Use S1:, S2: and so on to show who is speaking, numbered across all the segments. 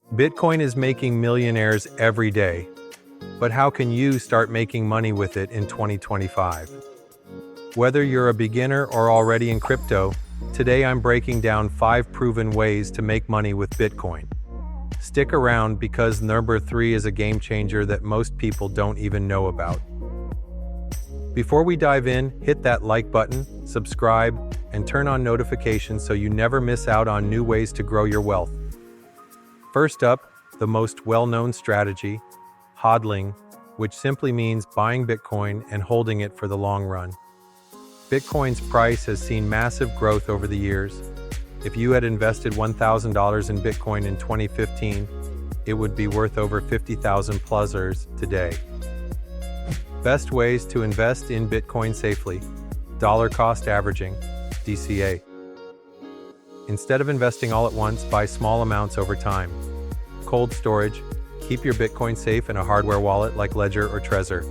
S1: Bitcoin is making millionaires every day, but how can you start making money with it in 2025? Whether you're a beginner or already in crypto, today I'm breaking down 5 proven ways to make money with Bitcoin. Stick around because number 3 is a game changer that most people don't even know about. Before we dive in, hit that like button, subscribe, and turn on notifications so you never miss out on new ways to grow your wealth. First up, the most well-known strategy, HODLing, which simply means buying Bitcoin and holding it for the long run. Bitcoin's price has seen massive growth over the years. If you had invested $1,000 in Bitcoin in 2015, it would be worth over $50,000 today. Best ways to invest in Bitcoin safely. Dollar cost averaging, DCA. Instead of investing all at once, buy small amounts over time. Cold storage. Keep your Bitcoin safe in a hardware wallet like Ledger or Trezor.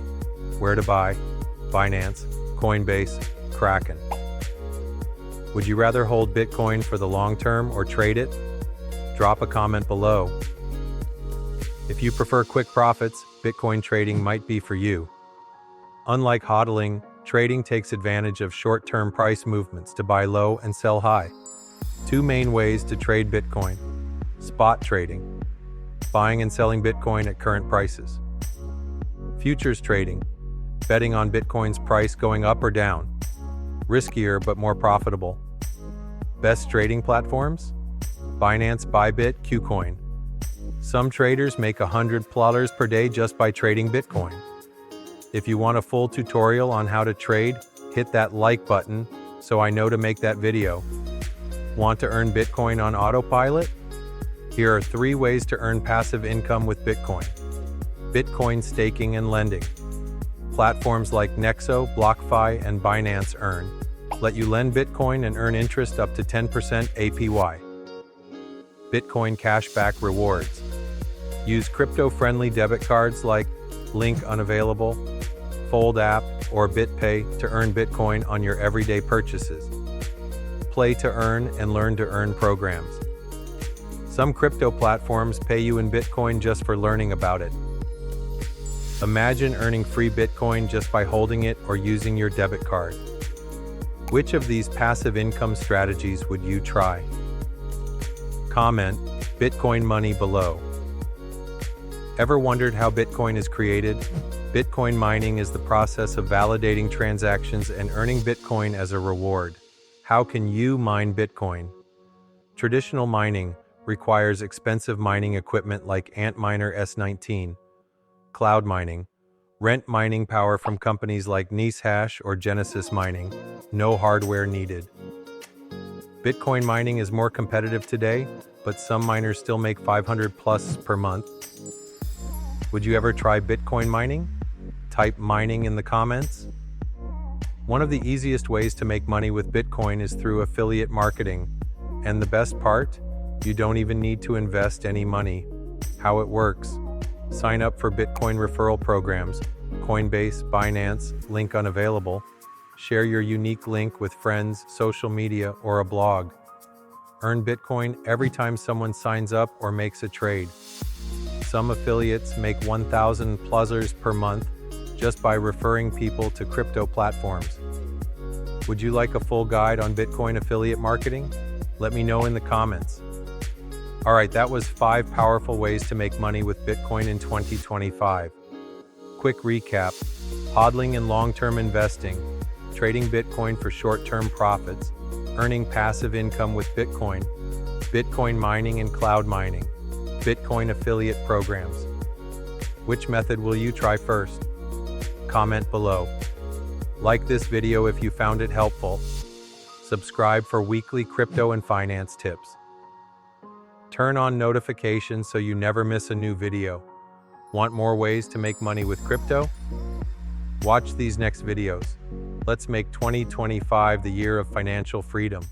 S1: Where to buy? Binance, Coinbase, Kraken. Would you rather hold Bitcoin for the long term or trade it? Drop a comment below. If you prefer quick profits, Bitcoin trading might be for you. Unlike HODLing, trading takes advantage of short-term price movements to buy low and sell high. 2 main ways to trade Bitcoin. Spot trading. Buying and selling Bitcoin at current prices. Futures trading. Betting on Bitcoin's price going up or down. Riskier but more profitable. Best trading platforms? Binance, Bybit, KuCoin. Some traders make $100 per day just by trading Bitcoin. If you want a full tutorial on how to trade, hit that like button so I know to make that video. Want to earn Bitcoin on autopilot? Here are 3 ways to earn passive income with Bitcoin. Bitcoin staking and lending. Platforms like Nexo, BlockFi, and Binance Earn let you lend Bitcoin and earn interest up to 10% APY. Bitcoin cashback rewards. Use crypto-friendly debit cards like Link Unavailable, Fold app, or BitPay to earn Bitcoin on your everyday purchases. Play to earn and learn to earn programs. Some crypto platforms pay you in Bitcoin just for learning about it. Imagine earning free Bitcoin just by holding it or using your debit card. Which of these passive income strategies would you try? Comment Bitcoin money below. Ever wondered how Bitcoin is created? Bitcoin mining is the process of validating transactions and earning Bitcoin as a reward. How can you mine Bitcoin? Traditional mining requires expensive mining equipment like Antminer S19. Cloud mining. Rent mining power from companies like NiceHash or Genesis Mining. No hardware needed. Bitcoin mining is more competitive today, but some miners still make $500+ per month. Would you ever try Bitcoin mining? Type mining in the comments. One of the easiest ways to make money with Bitcoin is through affiliate marketing. And the best part? You don't even need to invest any money. How it works. Sign up for Bitcoin referral programs, Coinbase, Binance, link unavailable. Share your unique link with friends, social media, or a blog. Earn Bitcoin every time someone signs up or makes a trade. Some affiliates make $1,000+ per month just by referring people to crypto platforms. Would you like a full guide on Bitcoin affiliate marketing? Let me know in the comments. Alright, that was 5 powerful ways to make money with Bitcoin in 2025. Quick recap: HODLing and long-term investing, trading Bitcoin for short-term profits, earning passive income with Bitcoin, Bitcoin mining and cloud mining, Bitcoin affiliate programs. Which method will you try first? Comment below. Like this video if you found it helpful. Subscribe for weekly crypto and finance tips. Turn on notifications so you never miss a new video. Want more ways to make money with crypto? Watch these next videos. Let's make 2025 the year of financial freedom.